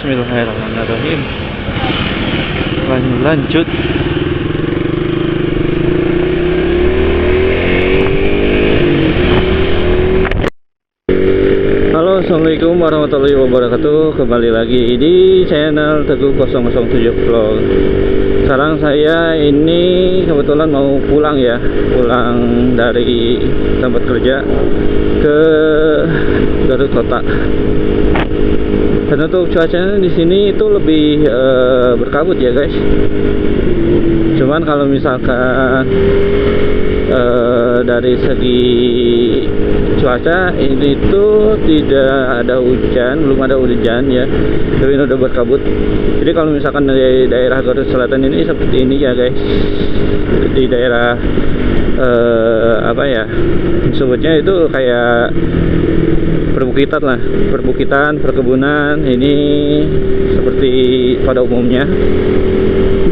Bismillahirrahmanirrahim. Lanjut. Halo, assalamualaikum warahmatullahi wabarakatuh. Kembali lagi di channel Teguh 007 Vlog. Sekarang saya ini kebetulan mau pulang dari tempat kerja ke Garut Kota. Dan untuk cuacanya di sini itu lebih berkabut ya guys. Cuman kalau misalkan dari segi cuaca ini tuh tidak ada hujan, belum ada hujan ya, tapi udah berkabut. Jadi kalau misalkan dari daerah Garut Selatan ini seperti ini ya guys, di daerah sebutnya itu kayak perbukitan, perkebunan ini seperti pada umumnya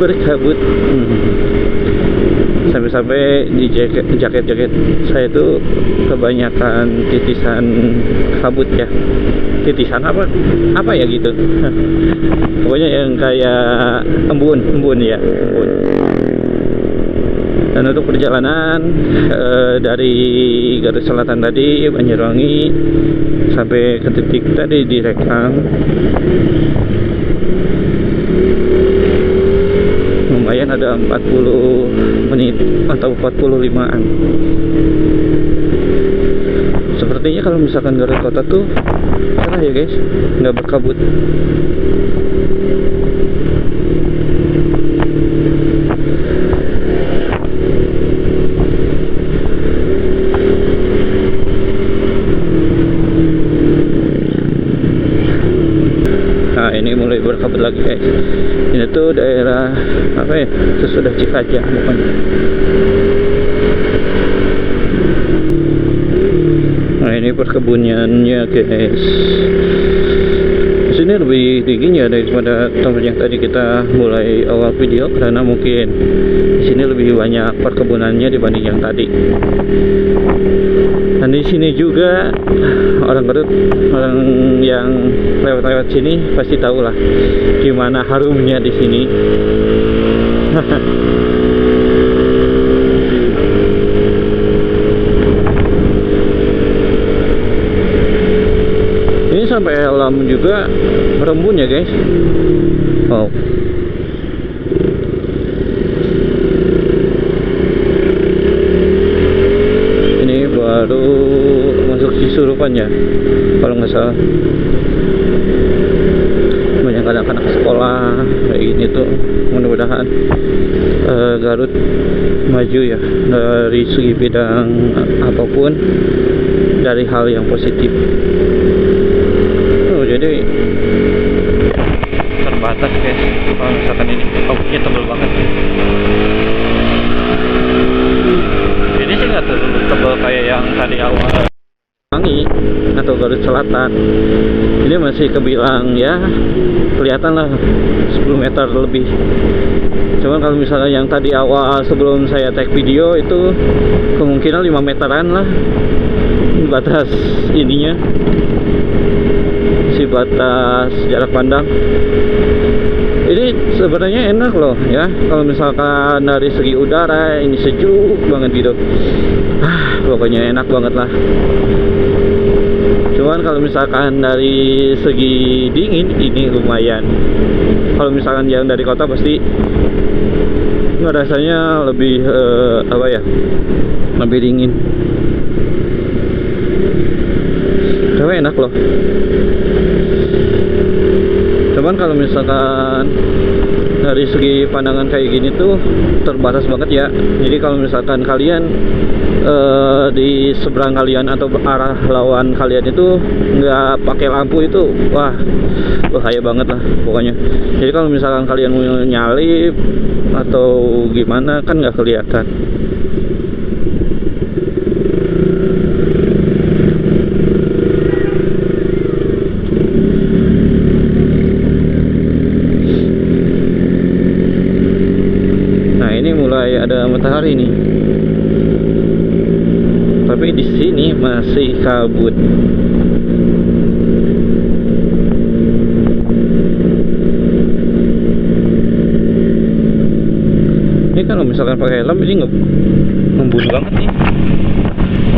berkabut. Sampai-sampai di jaket saya itu kebanyakan titisan kabut ya. Titisan apa ya gitu. Pokoknya yang kayak embun ya, embun. Dan untuk perjalanan dari Garut Selatan tadi, Banyuwangi sampai ke titik tadi direkam, lumayan ada 40 menit atau 45an. Sepertinya kalau misalkan Garut Kota tuh cerah ya guys, nggak berkabut. Nah, ini mulai berkabut lagi guys. Ini tuh daerah sesudah Cikajang pokoknya. Nah, ini perkebunannya guys. Di sini lebih tingginya daripada tempat yang tadi kita mulai awal video, karena mungkin di sini lebih banyak perkebunannya dibanding yang tadi. Dan di sini juga orang Garut, orang yang lewat sini pasti tahu lah gimana harumnya di sini. Ini sampai alam juga berembun ya guys. Oh. Baru masuk Cisurupan ya, kalau nggak salah. Banyak anak-anak sekolah kayak gini tuh. Mudah-mudahan Garut maju ya dari segi bidang apapun, dari hal yang positif. Jadi terbatas guys kalau misalkan ini kabutnya tebal banget. Ini sih nggak terlalu tebal kayak yang tadi awal Banyuwangi atau Garut Selatan. Ini masih kebilang ya, kelihatan lah 10 meter lebih. Cuman kalau misalnya yang tadi awal sebelum saya tag video itu kemungkinan 5 meteran lah batas ininya, si batas jarak pandang. Ini sebenarnya enak loh ya, kalau misalkan dari segi udara ini sejuk banget gitu. Pokoknya enak banget lah. Cuman kalau misalkan dari segi dingin ini lumayan. Kalau misalkan yang dari kota pasti rasanya lebih lebih dingin. Tapi enak loh. Cuman kalau misalkan dari segi pandangan kayak gini tuh terbatas banget ya. Jadi kalau misalkan kalian di seberang kalian atau arah lawan kalian itu nggak pakai lampu itu, wah bahaya banget lah pokoknya. Jadi kalau misalkan kalian mau nyalip atau gimana kan nggak kelihatan. Mulai ada matahari nih, tapi di sini masih kabut. Ini kan kalau misalkan pakai helm ini ngebut banget nih.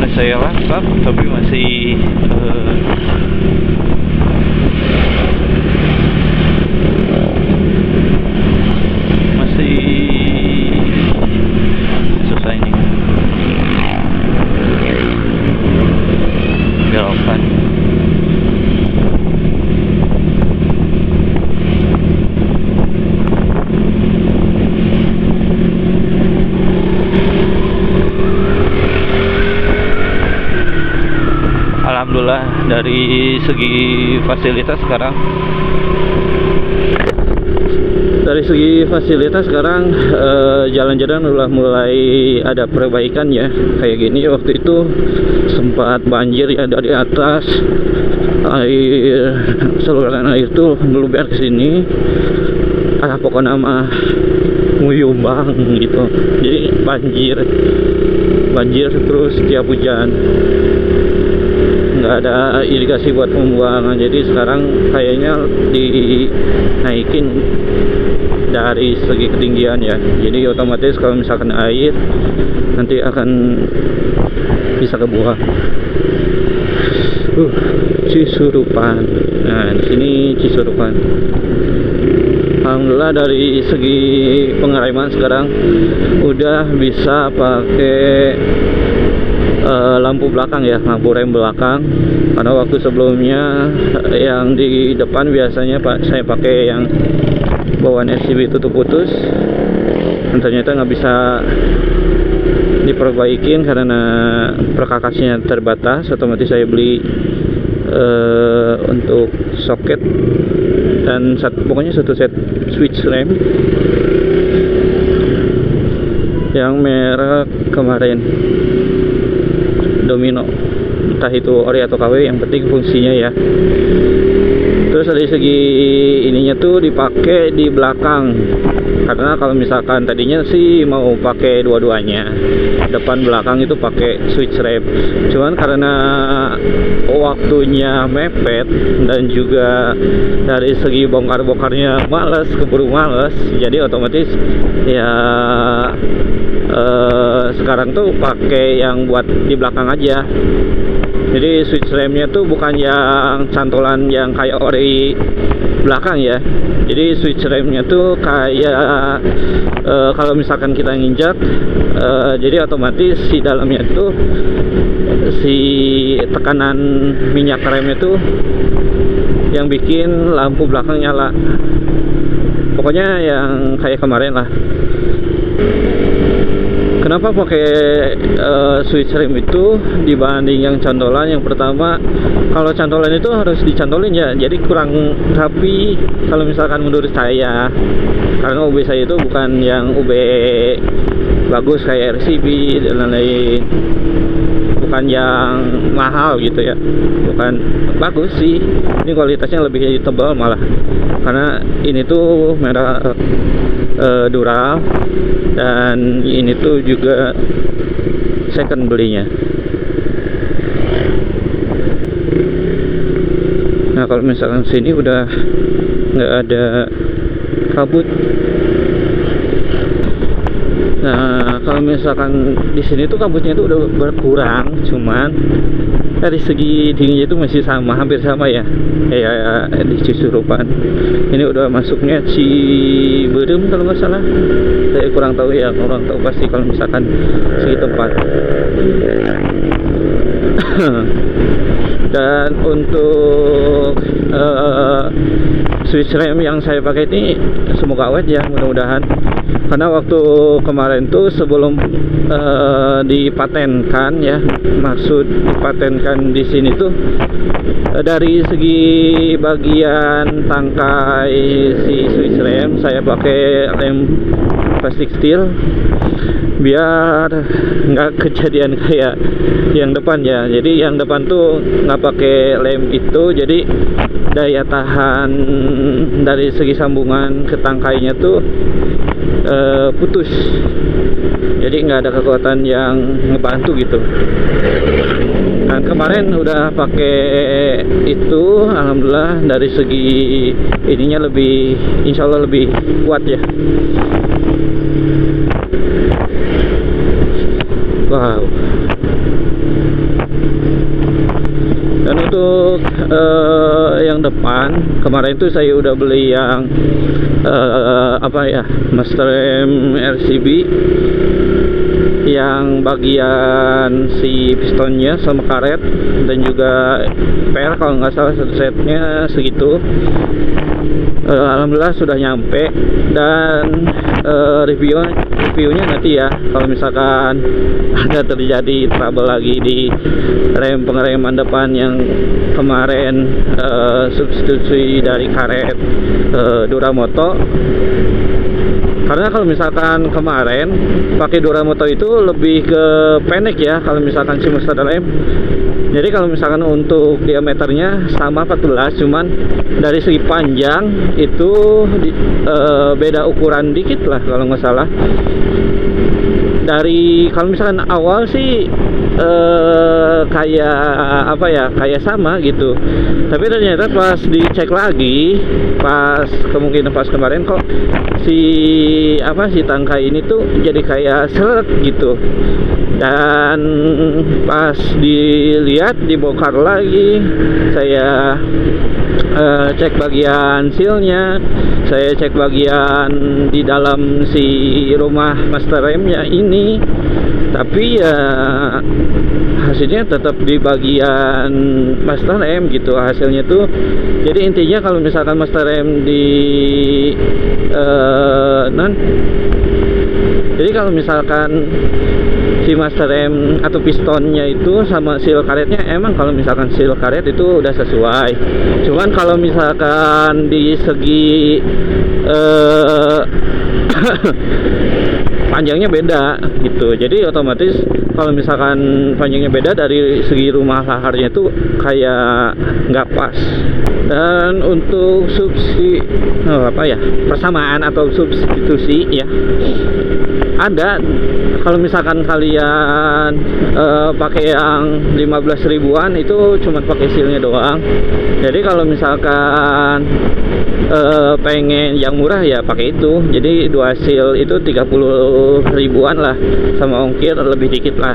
Nah, saya lengkap tapi masih susah ini belokan. Alhamdulillah dari segi fasilitas sekarang jalan-jalan udah mulai ada perbaikan ya. Kayak gini waktu itu sempat banjir ya, dari atas saluran air tuh meluber ke sini. Pokoknya mah nguyumbang gitu. Jadi banjir terus tiap hujan. Nggak ada irigasi buat pembuangan, jadi sekarang kayaknya dinaikin dari segi ketinggian ya. Jadi otomatis kalau misalkan air nanti akan bisa kebuang. Cisurupan. Nah, di sini Cisurupan. Alhamdulillah dari segi pengereman sekarang udah bisa pakai lampu belakang ya, lampu rem belakang. Karena waktu sebelumnya yang di depan biasanya saya pakai yang bawaan SCB tutup putus, dan ternyata nggak bisa diperbaikin karena perkakasnya terbatas. Otomatis saya beli untuk soket dan pokoknya satu set switch rem yang merek kemarin Domino, entah itu ori atau KW, yang penting fungsinya ya. Terus dari segi ininya tuh dipakai di belakang, karena kalau misalkan tadinya sih mau pakai dua-duanya, depan belakang itu pakai switch rem. Cuman karena waktunya mepet dan juga dari segi bongkar-bongkarnya keburu males, jadi otomatis ya sekarang tuh pakai yang buat di belakang aja. Jadi switch remnya tuh bukan yang cantolan yang kayak ori belakang ya. Jadi switch remnya tuh kayak kalau misalkan kita nginjak, jadi otomatis si dalamnya tuh si tekanan minyak remnya tuh yang bikin lampu belakang nyala. Pokoknya yang kayak kemarin lah. Kenapa pakai switch rem itu dibanding yang cantolan? Yang pertama, kalau cantolan itu harus dicantolin ya, jadi kurang rapi kalau misalkan menurut saya. Karena UB saya itu bukan yang UB bagus kayak RCB dan lain-lain, bukan yang mahal gitu ya, bukan bagus sih. Ini kualitasnya lebih tebal malah, karena ini tuh merek Dural, dan ini tuh juga second belinya. Nah, kalau misalkan sini udah nggak ada kabut. Nah, kalau misalkan di sini tuh kabutnya itu udah berkurang, cuman dari segi dinginnya itu masih sama, hampir sama ya, kayak di Cisurupan. Ini udah masuknya Ciberem kalau nggak salah. Saya kurang tahu ya, orang tahu pasti kalau misalkan segi tempat. Dan untuk switch rem yang saya pakai ini semoga awet ya, mudah-mudahan. Karena waktu kemarin tuh sebelum dipatenkan ya, maksud dipatenkan di sini tuh dari segi bagian tangkai si switch rem saya pakai rem plastik steel biar nggak kejadian kayak yang depan ya. Jadi yang depan tuh nggak pakai lem itu, jadi daya tahan dari segi sambungan ke tangkainya tuh putus, jadi nggak ada kekuatan yang ngebantu gitu. Dan kemarin udah pakai itu, alhamdulillah dari segi ininya lebih, insya Allah lebih kuat ya. Wow. Dan untuk yang depan kemarin itu saya udah beli yang Master M RCB yang bagian si pistonnya sama karet dan juga per kalau nggak salah satu setnya segitu. Alhamdulillah sudah nyampe dan reviewnya nanti ya, kalau misalkan ada terjadi trouble lagi di pengereman depan yang kemarin substitusi dari karet Duramoto. Karena kalau misalkan kemarin pakai Duramoto itu lebih ke pendek ya kalau misalkan si Master M. Jadi kalau misalkan untuk diameternya sama 14, cuman dari segi panjang itu beda ukuran dikit lah kalau nggak salah. Dari kalau misalkan awal sih kayak sama gitu, tapi ternyata pas dicek lagi, kemungkinan pas kemarin kok si tangkai ini tuh jadi kayak seret gitu. Dan pas dilihat, dibongkar lagi, saya cek bagian sealnya, saya cek bagian di dalam si rumah Master M nya ini, tapi ya hasilnya tetap di bagian Master M gitu hasilnya tuh. Jadi intinya kalau misalkan Master M jadi kalau misalkan si Master M atau pistonnya itu sama seal karetnya, emang kalau misalkan seal karet itu udah sesuai. Cuman kalau misalkan di segi panjangnya beda gitu, jadi otomatis kalau misalkan panjangnya beda dari segi rumah laharnya itu kayak nggak pas. Dan untuk persamaan atau substitusi ya ada. Kalau misalkan kalian pakai yang 15 ribuan itu cuma pakai sealnya doang. Jadi kalau misalkan pengen yang murah ya pakai itu. Jadi 2 seal itu 30 ribuan lah, sama ongkir lebih dikit lah.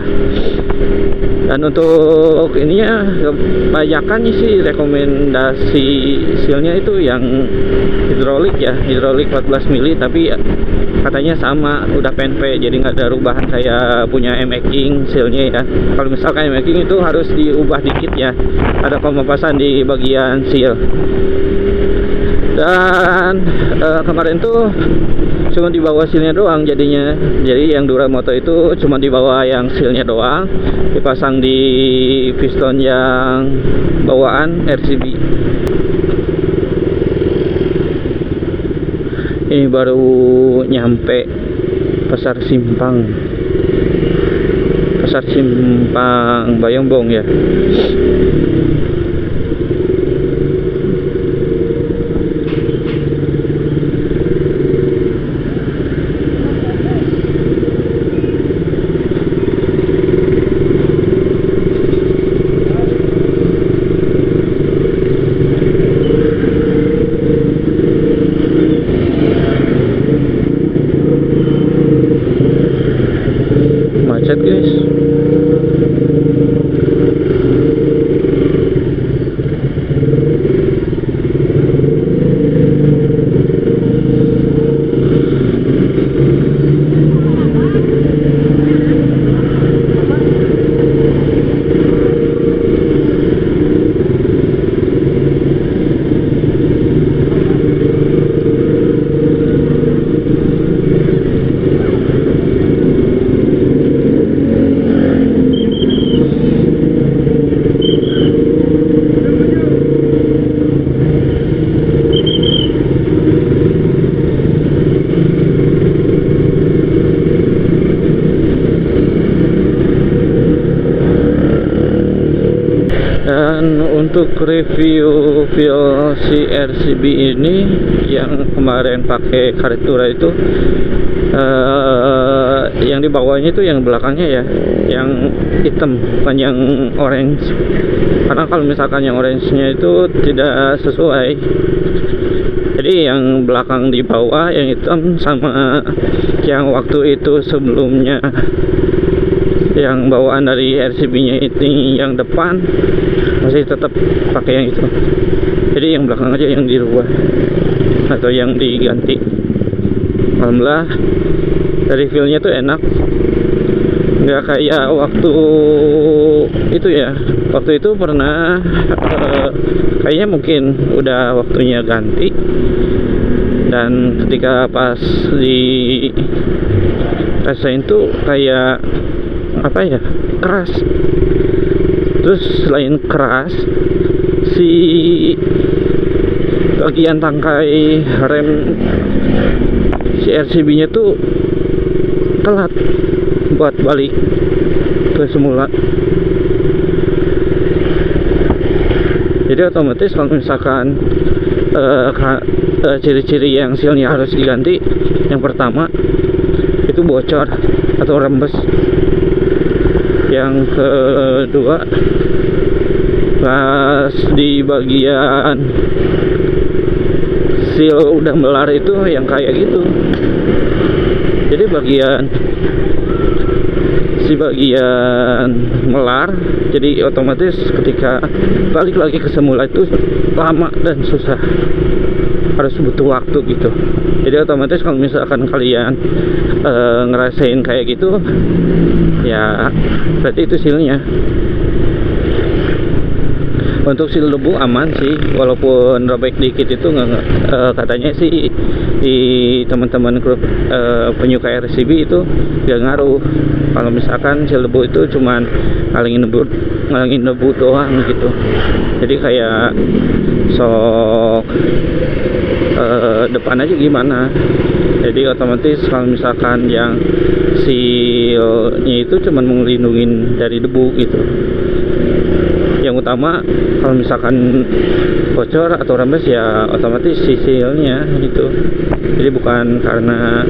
Dan untuk ininya kebanyakan sih rekomendasi sealnya itu yang hidrolik 14 mili, tapi katanya sama udah penpe, jadi nggak ada perubahan kayak punya M-King sealnya ya. Kalau misalkan M-King itu harus diubah dikit ya, ada pemapasan di bagian seal. Dan kemarin tuh cuma dibawa sealnya doang jadinya. Jadi yang Duramoto itu cuma dibawa yang sealnya doang, dipasang di piston yang bawaan RCB. Ini baru nyampe Pasar Simpang Bayongbong ya. Macet guys. Dan untuk review feel si RCB ini yang kemarin pakai karet Dura itu, yang di bawahnya itu yang belakangnya ya, yang hitam bukan yang orange. Karena kalau misalkan yang orange-nya itu tidak sesuai, jadi yang belakang di bawah yang hitam sama yang waktu itu sebelumnya yang bawaan dari RCB-nya ini yang depan masih tetap pakai yang itu, jadi yang belakang aja yang dirubah atau yang diganti. Alhamdulillah dari feel-nya tuh enak, nggak kayak waktu itu ya. Waktu itu pernah kayaknya mungkin udah waktunya ganti, dan ketika pas di rasain tuh kayak apa ya, keras. Terus selain keras, si bagian tangkai rem si RCB-nya tuh telat buat balik ke semula. Jadi otomatis kalau misalkan ciri-ciri yang sealnya harus diganti, yang pertama itu bocor atau rembes. Yang kedua, pas di bagian seal udah melar itu yang kayak gitu. Jadi bagian melar, jadi otomatis ketika balik lagi ke semula itu lama dan susah, harus butuh waktu gitu. Jadi otomatis kalau misalkan kalian ngerasain kayak gitu ya, berarti itu sealnya. Untuk seal debu aman sih, walaupun robek dikit itu katanya sih di teman-teman grup penyuka RCB itu gak ngaruh. Kalau misalkan seal debu itu cuman ngalangin debu doang gitu. Jadi kayak sok depan aja gimana. Jadi otomatis kalau misalkan yang sealnya itu cuman melindungin dari debu gitu. Yang utama kalau misalkan bocor atau rembes ya otomatis si sealnya gitu. Jadi bukan karena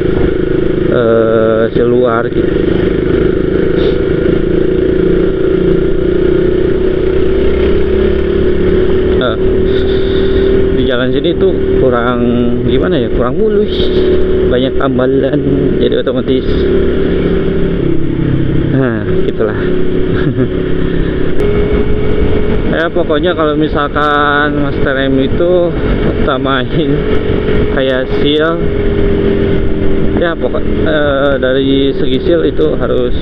seal luar gitu. Di jalan sini tuh kurang gimana ya, kurang mulus, banyak tambalan, jadi otomatis gitulah. Ya pokoknya kalau misalkan Master M itu utamain kayak seal ya, dari segi seal itu harus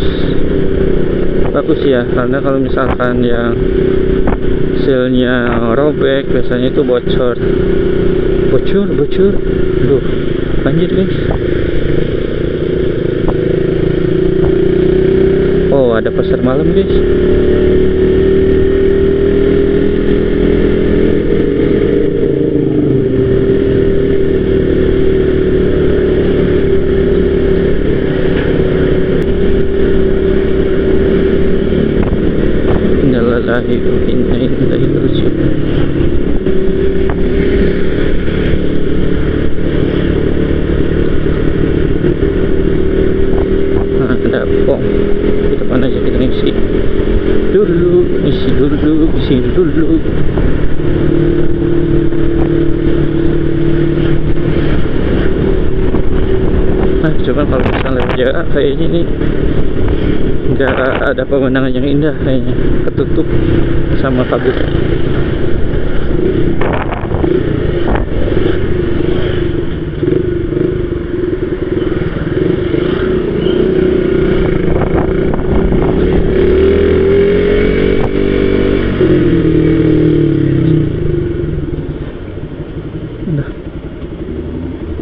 bagus ya, karena kalau misalkan yang sealnya robek biasanya itu bocor. Duh, banjir guys. Oh, ada pasar malam guys. Ada pom di depan aja, kita isi dulu. Nah, coba kalau misalnya jarak kayaknya ini nggak ada pemandangan yang indah, kayaknya ketutup sama kabut.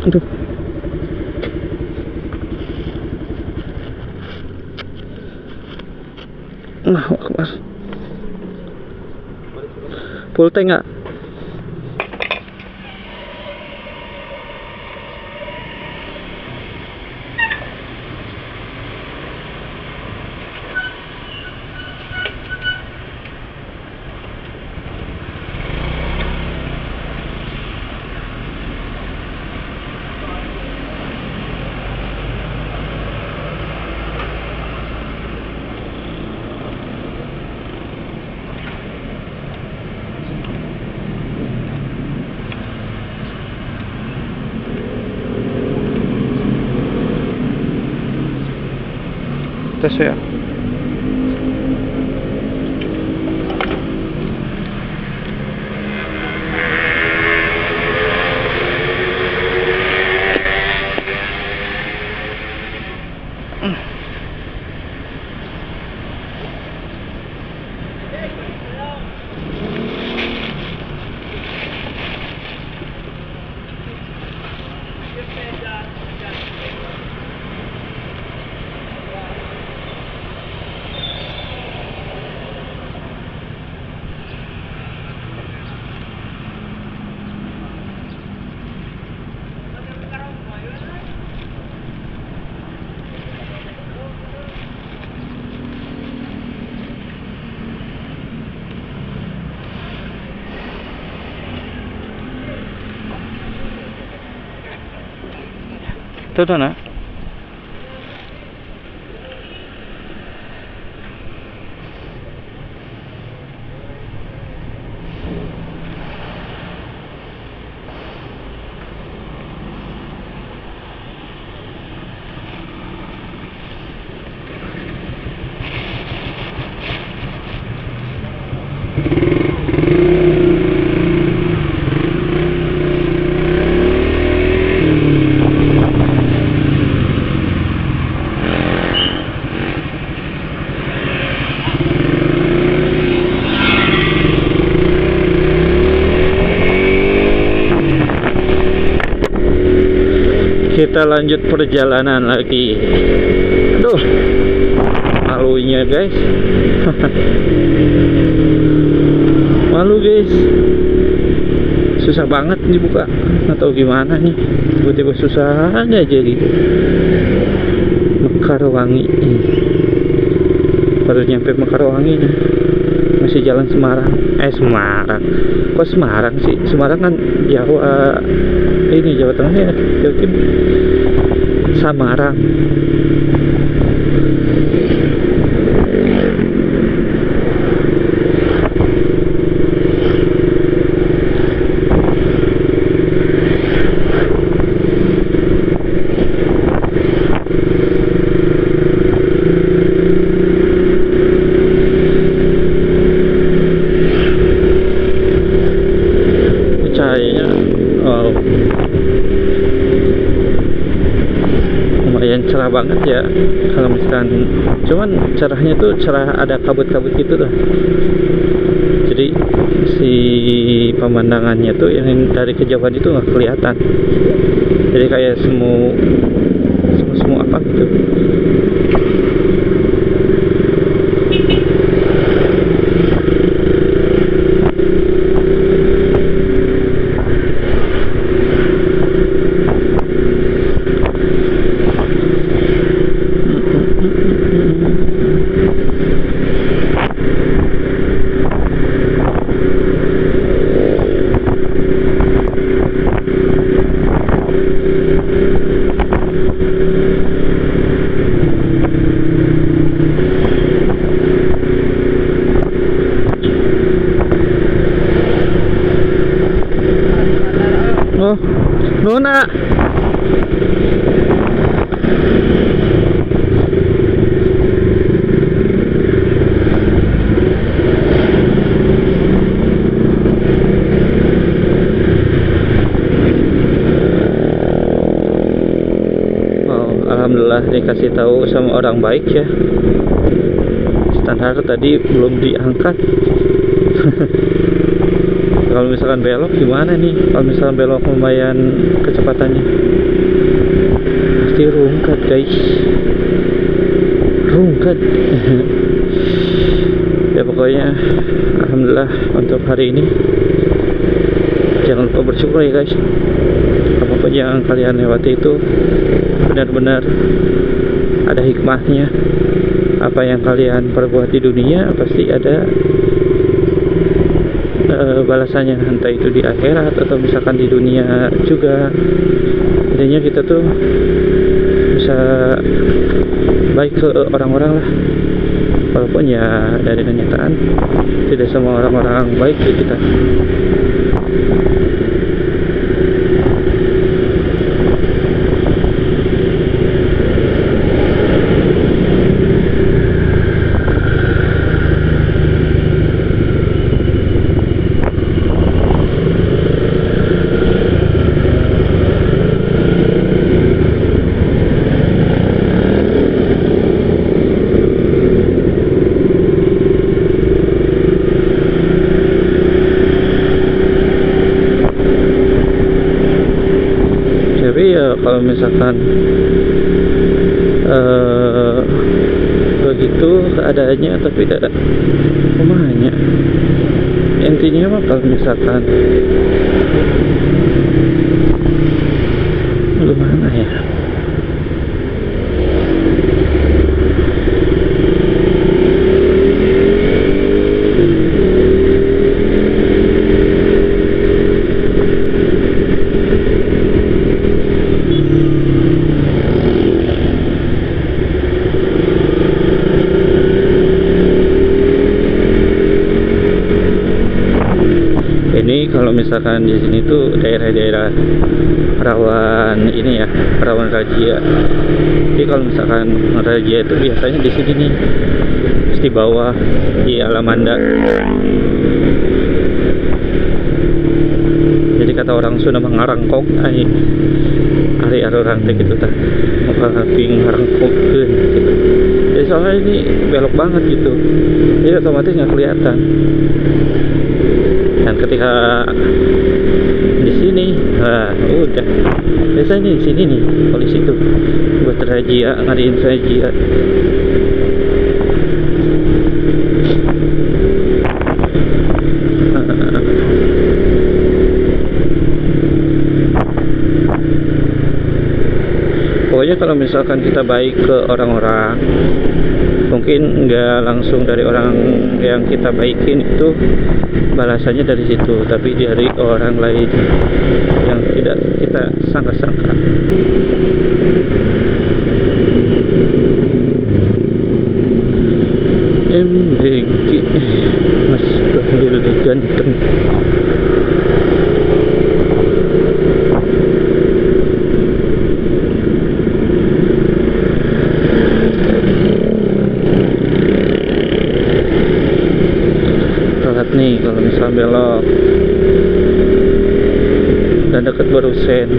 Aduh. Nah, Akbar. Full tank nggak? Tes ya. Itu dah nak. Kita lanjut perjalanan lagi. Aduh, malunya guys. Malu guys. Susah banget dibuka. Atau gimana nih? Tiba-tiba susah aja jadi. Mekarwangi. Baru nyampe Mekarwangi nih. Masih jalan Semarang. Semarang. Kok Semarang sih? Semarang kan Jawa. Ini Jawa Tengah ya, Jawa Timur. Samarang. Cahayanya wow, lumayan cerah banget ya kalau misalkan, cuman cerahnya tuh cerah ada kabut-kabut gitu lah, jadi si pemandangannya tuh yang dari kejauhan itu nggak kelihatan, jadi kayak semu apa gitu. Oh, Nona. Alhamdulillah dikasih tahu sama orang baik ya. Standar tadi belum diangkat. Kalau misalkan belok gimana nih? Kalau misalkan belok lumayan kecepatannya, pasti rungkat guys, rungkat. Ya pokoknya alhamdulillah untuk hari ini. Jangan lupa bersyukur ya guys. Apapun yang kalian lewati itu benar-benar ada hikmahnya. Apa yang kalian perbuat di dunia pasti ada balasannya, entah itu di akhirat atau misalkan di dunia juga. Intinya kita tuh bisa baik ke orang-orang lah, walaupun ya dari kenyataan tidak semua orang-orang baik ke kita. kalau misalkan begitu keadaannya, tapi tidak kumanya. Intinya mah kalau misalkan gimana ya, ini kalau misalkan di sini tuh daerah-daerah rawan ini ya, rawan razia. Jadi kalau misalkan razia itu biasanya di sini nih, di bawah, di Alamanda. Jadi kata orang Sunda mengarangkok, hari orang teh gitu tah, ping ngarangkokkeun gitu. Jadi soalnya ini belok banget gitu, jadi otomatis nggak kelihatan. Dan ketika di sini, udah biasanya di sini nih polisi tuh buat razia, ngadain razia. Pokoknya kalau misalkan kita baik ke orang-orang, mungkin nggak langsung dari orang yang kita baikin itu balasannya dari situ, tapi dari orang lain yang tidak kita sangka-sangka. MBG Mas Bahlil ganteng. Nih kalau misal belok dan dekat Barusen,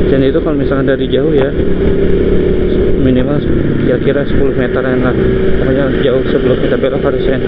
dan itu kalau misalkan dari jauh ya minimal kira-kira 10 meteran lah, pokoknya jauh sebelum kita belok Barusen.